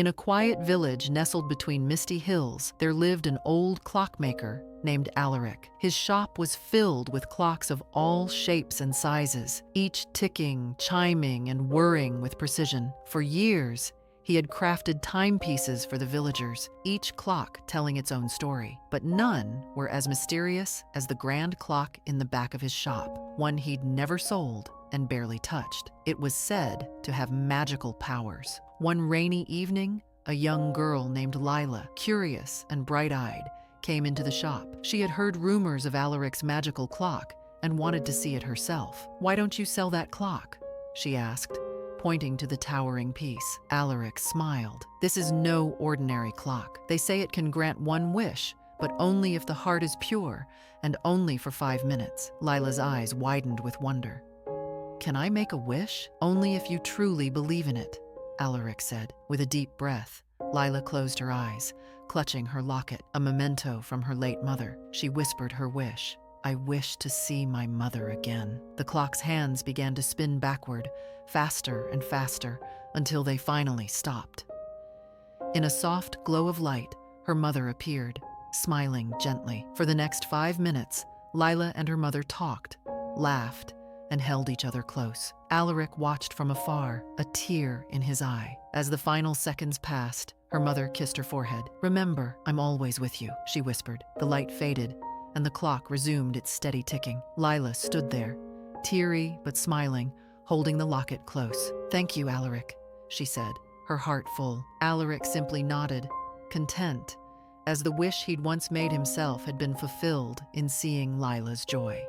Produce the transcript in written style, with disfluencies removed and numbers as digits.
In a quiet village nestled between misty hills, there lived an old clockmaker named Alaric. His shop was filled with clocks of all shapes and sizes, each ticking, chiming, and whirring with precision. For years, he had crafted timepieces for the villagers, each clock telling its own story. But none were as mysterious as the grand clock in the back of his shop, one he'd never sold and barely touched. It was said to have magical powers. One rainy evening, a young girl named Lila, curious and bright-eyed, came into the shop. She had heard rumors of Alaric's magical clock and wanted to see it herself. "Why don't you sell that clock?" she asked, pointing to the towering piece. Alaric smiled. "This is no ordinary clock. They say it can grant one wish, but only if the heart is pure, and only for 5 minutes." Lila's eyes widened with wonder. "Can I make a wish?" "Only if you truly believe in it," Alaric said. With a deep breath, Lila closed her eyes, clutching her locket, a memento from her late mother. She whispered her wish. "I wish to see my mother again." The clock's hands began to spin backward, faster and faster, until they finally stopped. In a soft glow of light, her mother appeared, smiling gently. For the next 5 minutes, Lila and her mother talked, laughed, and held each other close. Alaric watched from afar, a tear in his eye. As the final seconds passed, her mother kissed her forehead. "Remember, I'm always with you," she whispered. The light faded, and the clock resumed its steady ticking. Lila stood there, teary but smiling, holding the locket close. "Thank you, Alaric," she said, her heart full. Alaric simply nodded, content, as the wish he'd once made himself had been fulfilled in seeing Lila's joy.